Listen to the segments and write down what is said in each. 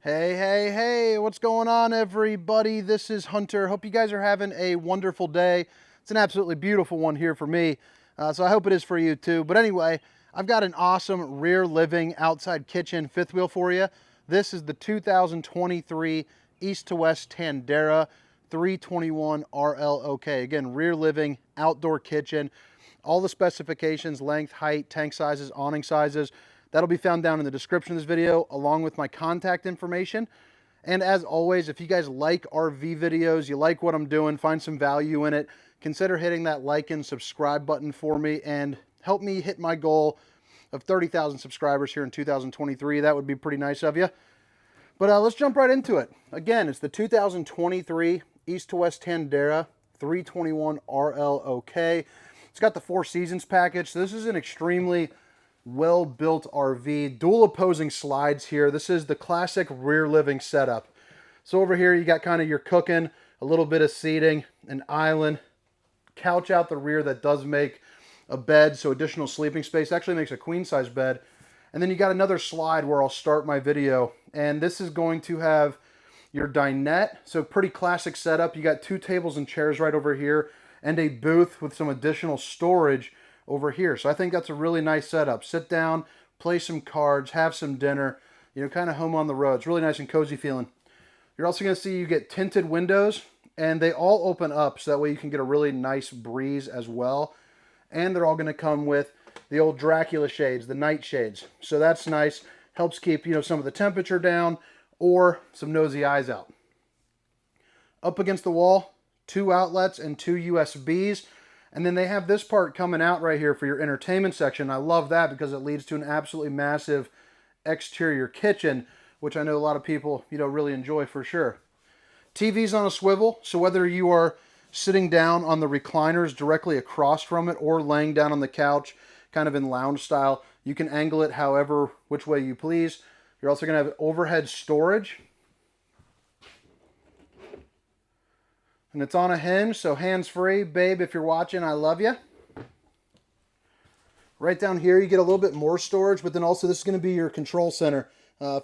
Hey, hey, hey, what's going on, everybody? This is Hunter. Hope you guys are having a wonderful day. It's an absolutely beautiful one here for me, so I hope it is for you too. But anyway, I've got an awesome rear living outside kitchen fifth wheel for you. This is the 2023 East to West Tandara 321RL-OK. Again, rear living, outdoor kitchen. All the specifications, length, height, tank sizes, awning sizes, that'll be found down in the description of this video, along with my contact information. And as always, if you guys like RV videos, you like what I'm doing, find some value in it, consider hitting that like and subscribe button for me and help me hit my goal of 30,000 subscribers here in 2023. That would be pretty nice of you. But let's jump right into it. Again, it's the 2023 East to West Tandara 321RL-OK. It's got the Four Seasons package. So this is an extremely well-built RV, dual opposing slides here. This is the classic rear living setup. So over here you got kind of your cooking, a little bit of seating, an island, couch out the rear that does make a bed, so additional sleeping space. Actually makes a queen size bed. And then you got another slide where I'll start my video, and this is going to have your dinette, so pretty classic setup. You got two tables and chairs right over here and a booth with some additional storage over here. So I think that's a really nice setup. Sit down, play some cards, have some dinner, kind of home on the road. It's really nice and cozy feeling. You're also going to see you get tinted windows, and they all open up so that way you can get a really nice breeze as well. And they're all going to come with the old Dracula shades, the night shades. So that's nice. Helps keep, some of the temperature down or some nosy eyes out. Up against the wall, 2 outlets and 2 USBs. And then they have this part coming out right here for your entertainment section. I love that because it leads to an absolutely massive exterior kitchen, which I know a lot of people, really enjoy for sure. TV's on a swivel, so whether you are sitting down on the recliners directly across from it or laying down on the couch, kind of in lounge style, you can angle it however, which way you please. You're also going to have overhead storage. And it's on a hinge, so hands-free. Babe, if you're watching, I love you. Right down here, you get a little bit more storage, but then also this is going to be your control center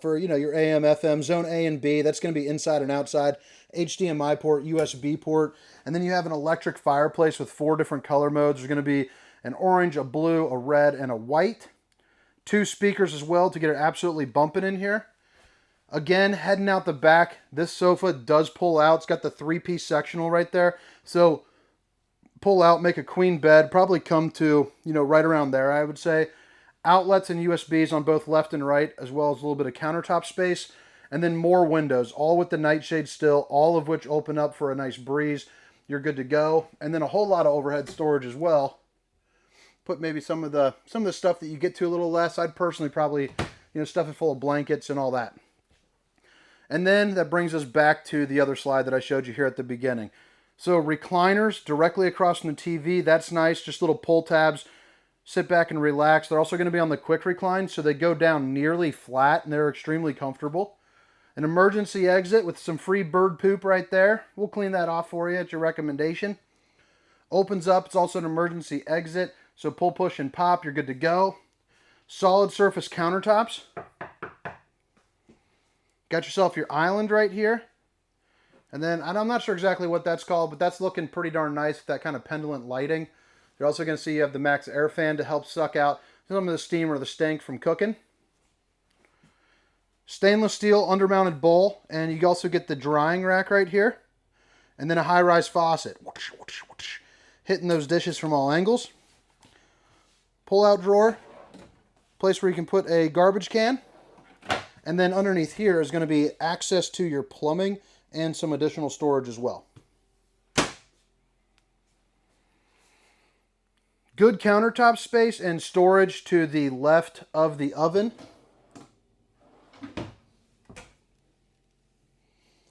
for, your AM, FM, zone A and B. That's going to be inside and outside. HDMI port, USB port. And then you have an electric fireplace with 4 different color modes. There's going to be an orange, a blue, a red, and a white. 2 speakers as well to get it absolutely bumping in here. Again, heading out the back, this sofa does pull out. It's got the 3-piece sectional right there. So pull out, make a queen bed, probably come to, right around there, I would say. Outlets and USBs on both left and right, as well as a little bit of countertop space. And then more windows, all with the nightshade still, all of which open up for a nice breeze. You're good to go. And then a whole lot of overhead storage as well. Put maybe some of the stuff that you get to a little less. I'd personally probably, stuff it full of blankets and all that. And then that brings us back to the other slide that I showed you here at the beginning. So recliners directly across from the TV, that's nice. Just little pull tabs. Sit back and relax. They're also going to be on the quick recline, so they go down nearly flat and they're extremely comfortable. An emergency exit with some free bird poop right there. We'll clean that off for you at your recommendation. Opens up. It's also an emergency exit, so pull, push, and pop. You're good to go. Solid surface countertops. Got yourself your island right here. And then, I'm not sure exactly what that's called, but that's looking pretty darn nice with that kind of pendulent lighting. You're also going to see you have the max air fan to help suck out some of the steam or the stank from cooking. Stainless steel undermounted bowl, and you also get the drying rack right here. And then a high-rise faucet. Hitting those dishes from all angles. Pull-out drawer. Place where you can put a garbage can. And then underneath here is going to be access to your plumbing and some additional storage as well. Good countertop space and storage to the left of the oven. A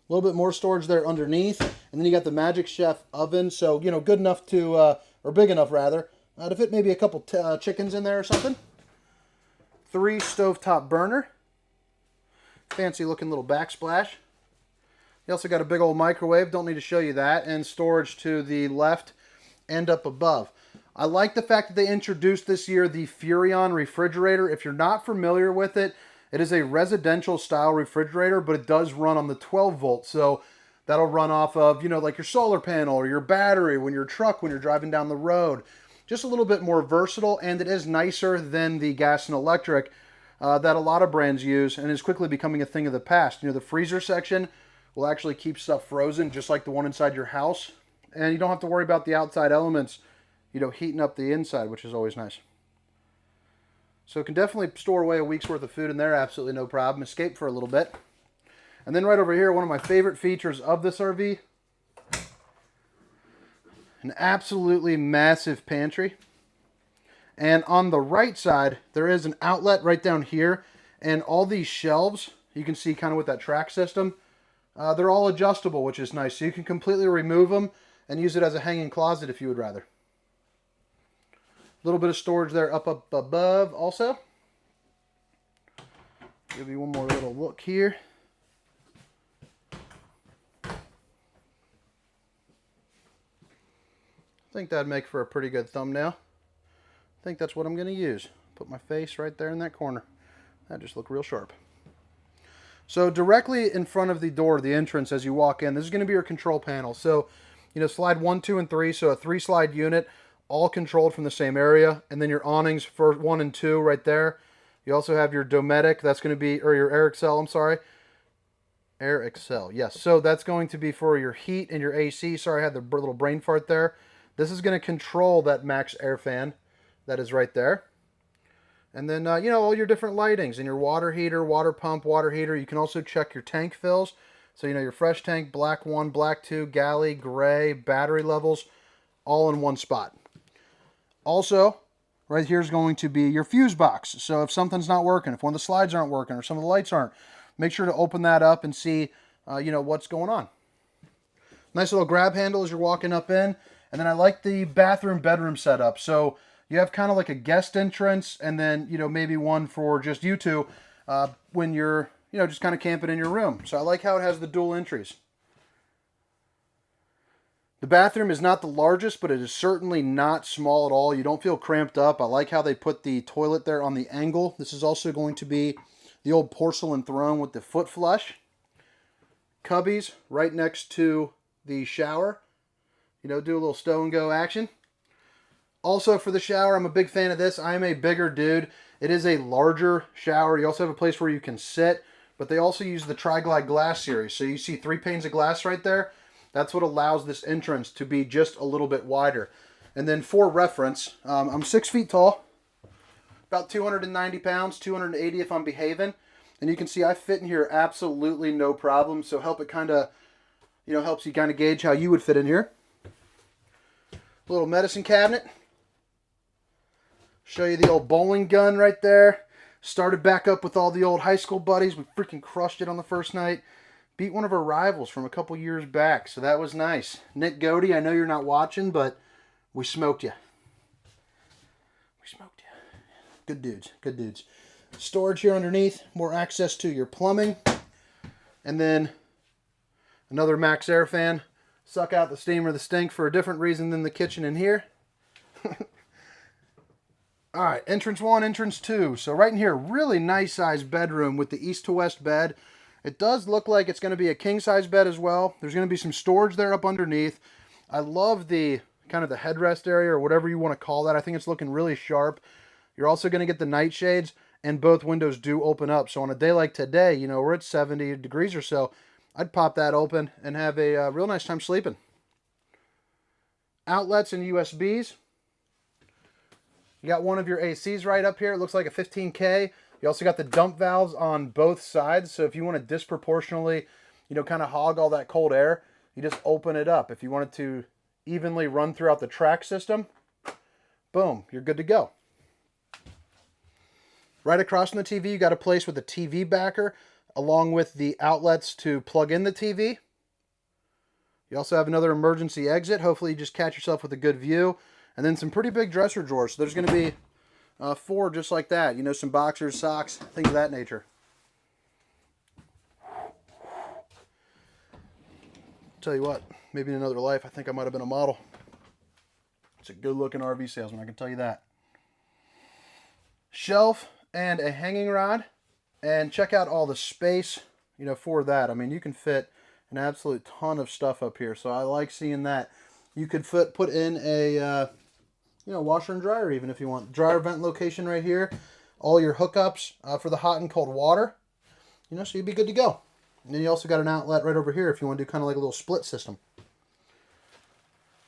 little bit more storage there underneath. And then you got the Magic Chef oven. So, good enough to, or big enough rather, to fit maybe a couple chickens in there or something. 3 stovetop burner. Fancy looking little backsplash. You also got a big old microwave. Don't need to show you that. And storage to the left and up above. I like the fact that they introduced this year the Furrion refrigerator. If you're not familiar with it, It is a residential style refrigerator, but it does run on the 12 volt. So that'll run off of, you know, like your solar panel or your battery when you're when you're driving down the road. Just a little bit more versatile, and it is nicer than the gas and electric that a lot of brands use, and is quickly becoming a thing of the past. You know, the freezer section will actually keep stuff frozen, just like the one inside your house, and you don't have to worry about the outside elements, you know, heating up the inside, which is always nice. So it can definitely store away a week's worth of food in there, absolutely no problem. Escape for a little bit. And then right over here, one of my favorite features of this RV, an absolutely massive pantry. And on the right side, there is an outlet right down here. And all these shelves, you can see kind of with that track system, they're all adjustable, which is nice. So you can completely remove them and use it as a hanging closet if you would rather. A little bit of storage there up above also. Give you one more little look here. I think that'd make for a pretty good thumbnail. I think that's what I'm going to use. Put my face right there in that corner. That just looked real sharp. So directly in front of the door, the entrance as you walk in, this is going to be your control panel. So, you know, slide 1, 2, and 3. So a 3-slide unit, all controlled from the same area. And then your awnings for 1 and 2 right there. You also have your Dometic. That's going to be, or your Air Excel, I'm sorry. Air Excel, yes. So that's going to be for your heat and your AC. Sorry, I had the little brain fart there. This is going to control that max air fan that is right there. And then, you know, all your different lightings and your water heater, water pump, water heater. You can also check your tank fills. So, you know, your fresh tank, black 1, black 2, galley, gray, battery levels, all in one spot. Also, right here is going to be your fuse box. So if something's not working, if one of the slides aren't working or some of the lights aren't, make sure to open that up and see, you know, what's going on. Nice little grab handle as you're walking up in. And then I like the bedroom setup. So you have kind of like a guest entrance and then, you know, maybe one for just you two when you're, you know, just kind of camping in your room. So I like how it has the dual entries. The bathroom is not the largest, but it is certainly not small at all. You don't feel cramped up. I like how they put the toilet there on the angle. This is also going to be the old porcelain throne with the foot flush. Cubbies right next to the shower. You know, do a little stow and go action. Also for the shower, I'm a big fan of this. I am a bigger dude. It is a larger shower. You also have a place where you can sit, but they also use the Tri-Glide glass series. So you see 3 panes of glass right there. That's what allows this entrance to be just a little bit wider. And then for reference, I'm 6 feet tall, about 290 pounds, 280 if I'm behaving. And you can see I fit in here absolutely no problem. So helps you kind of gauge how you would fit in here. A little medicine cabinet. Show you the old bowling gun right there. Started back up with all the old high school buddies. We freaking crushed it on the first night. Beat one of our rivals from a couple years back, so that was nice. Nick Godey, I know you're not watching, but we smoked you. We smoked you. Good dudes, good dudes. Storage here underneath, more access to your plumbing. And then another max air fan. Suck out the steam or the stink for a different reason than the kitchen in here. All right, entrance 1, entrance 2. So right in here, really nice size bedroom with the east to west bed. It does look like it's going to be a king size bed as well. There's going to be some storage there up underneath. I love the kind of the headrest area or whatever you want to call that. I think it's looking really sharp. You're also going to get the nightshades, and both windows do open up. So on a day like today, you know, we're at 70 degrees or so. I'd pop that open and have a real nice time sleeping. Outlets and USBs. You got one of your ACs right up here. It looks like a 15K. You also got the dump valves on both sides. So if you want to disproportionately, you know, kind of hog all that cold air, you just open it up. If you want it to evenly run throughout the track system, boom, you're good to go. Right across from the TV, you got a place with a TV backer, along with the outlets to plug in the TV. You also have another emergency exit. Hopefully you just catch yourself with a good view. And then some pretty big dresser drawers. So there's going to be 4 just like that. You know, some boxers, socks, things of that nature. Tell you what, maybe in another life, I think I might have been a model. It's a good looking RV salesman, I can tell you that. Shelf and a hanging rod. And check out all the space, for that. I mean, you can fit an absolute ton of stuff up here. So I like seeing that. You could put in a, washer and dryer even if you want. Dryer vent location right here. All your hookups for the hot and cold water. So you'd be good to go. And then you also got an outlet right over here if you want to do kind of like a little split system.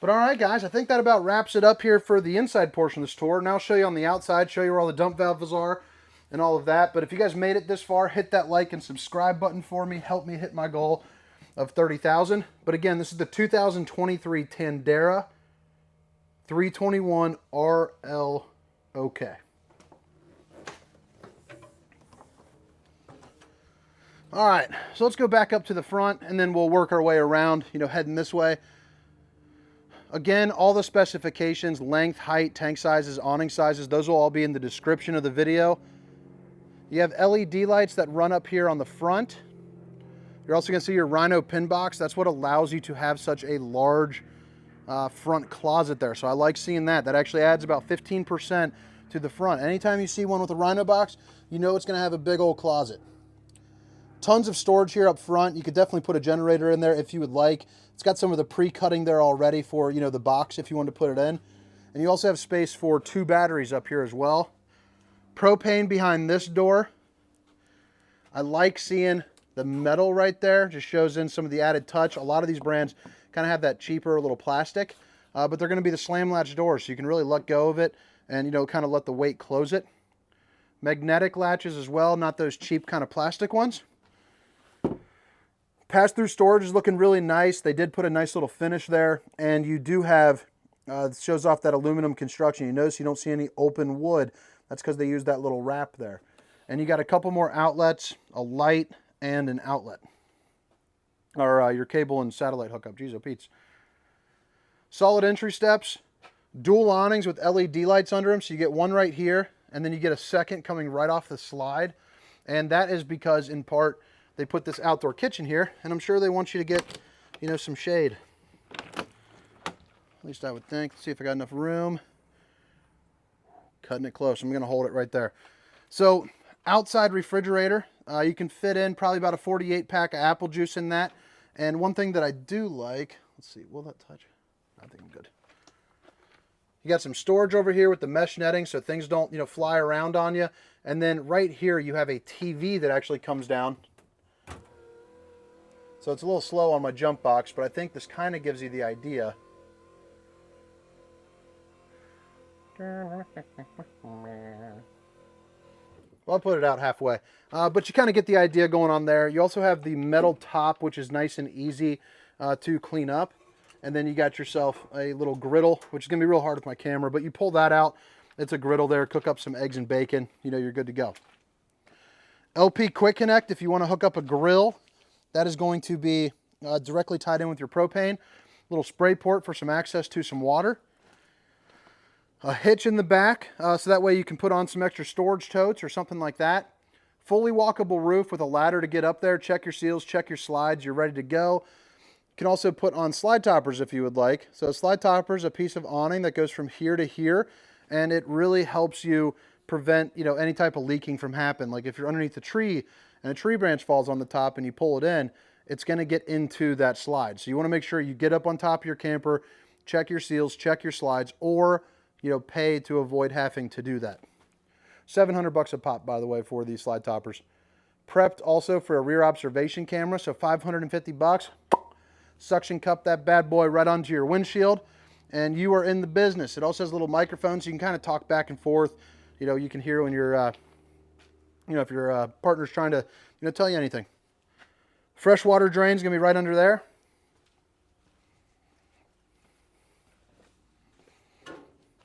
But all right, guys, I think that about wraps it up here for the inside portion of this tour. Now I'll show you on the outside, show you where all the dump valves are and all of that. But if you guys made it this far, hit that like and subscribe button for me. Help me hit my goal of 30,000. But again, this is the 2023 Tandara 321RL-OK. All right, so let's go back up to the front and then we'll work our way around, heading this way. Again, all the specifications, length, height, tank sizes, awning sizes, those will all be in the description of the video. You have LED lights that run up here on the front. You're also going to see your Rhino pin box. That's what allows you to have such a large front closet there. So I like seeing that. That actually adds about 15% to the front. Anytime you see one with a Rhino box, you know it's going to have a big old closet. Tons of storage here up front. You could definitely put a generator in there if you would like. It's got some of the pre-cutting there already for, the box if you want to put it in. And you also have space for 2 batteries up here as well. Propane behind this door. I like seeing the metal right there. Just shows in some of the added touch. A lot of these brands kind of have that cheaper little plastic. But they're going to be the slam latch doors, so you can really let go of it and, kind of let the weight close it. Magnetic latches as well, not those cheap kind of plastic ones. Pass-through storage is looking really nice. They did put a nice little finish there, and you do have, shows off that aluminum construction. You notice you don't see any open wood. That's because they used that little wrap there. And you got a couple more outlets, a light, and an outlet. Or your cable and satellite hookup. Jeez, oh Pete's. Solid entry steps, dual awnings with LED lights under them. So you get one right here, and then you get a second coming right off the slide. And that is because, in part, they put this outdoor kitchen here, and I'm sure they want you to get, some shade. At least I would think. Let's see if I got enough room. Cutting it close. I'm going to hold it right there. So, outside refrigerator. You can fit in probably about a 48-pack of apple juice in that. And one thing that I do like, let's see, will that touch? I think I'm good. You got some storage over here with the mesh netting so things don't, fly around on you. And then right here you have a TV that actually comes down. So it's a little slow on my jump box, but I think this kind of gives you the idea. Well, I'll put it out halfway. But you kind of get the idea going on there. You also have the metal top, which is nice and easy to clean up. And then you got yourself a little griddle, which is going to be real hard with my camera. But you pull that out. It's a griddle there. Cook up some eggs and bacon. You're good to go. LP Quick Connect, if you want to hook up a grill. That is going to be directly tied in with your propane. Little spray port for some access to some water. A hitch in the back, so that way you can put on some extra storage totes or something like that. Fully walkable roof with a ladder to get up there. Check your seals, check your slides. You're ready to go. You can also put on slide toppers if you would like. So a slide topper is a piece of awning that goes from here to here, and it really helps you prevent any type of leaking from happening. Like if you're underneath a tree and a tree branch falls on the top and you pull it in, it's going to get into that slide. So you want to make sure you get up on top of your camper, check your seals, check your slides, or pay to avoid having to do that. $700 a pop, by the way, for these slide toppers. Prepped also for a rear observation camera, so $550. Suction cup that bad boy right onto your windshield, and you are in the business. It also has a little microphone, so you can kind of talk back and forth. You can hear when you're if your partner's trying to, tell you anything. Freshwater drain's going to be right under there.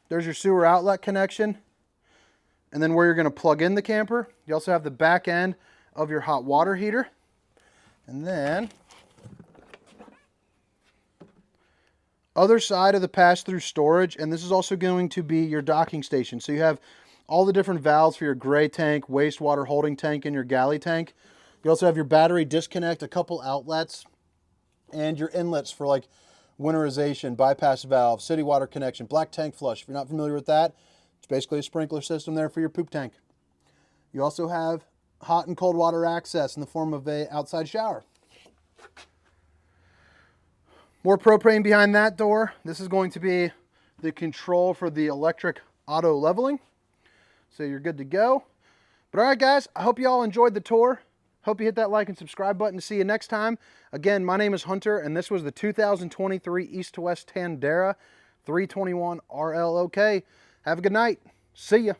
There's your sewer outlet connection. And then where you're going to plug in the camper. You also have the back end of your hot water heater. And then, other side of the pass-through storage, and this is also going to be your docking station. So you have all the different valves for your gray tank, wastewater holding tank, and your galley tank. You also have your battery disconnect, a couple outlets, and your inlets for like winterization, bypass valve, city water connection, black tank flush. If you're not familiar with that, it's basically a sprinkler system there for your poop tank. You also have hot and cold water access in the form of a outside shower. More propane behind that door. This is going to be the control for the electric auto leveling. So you're good to go. But all right, guys, I hope you all enjoyed the tour. Hope you hit that like and subscribe button to see you next time. Again, my name is Hunter, and this was the 2023 East to West Tandara 321RL-OK. Have a good night. See ya.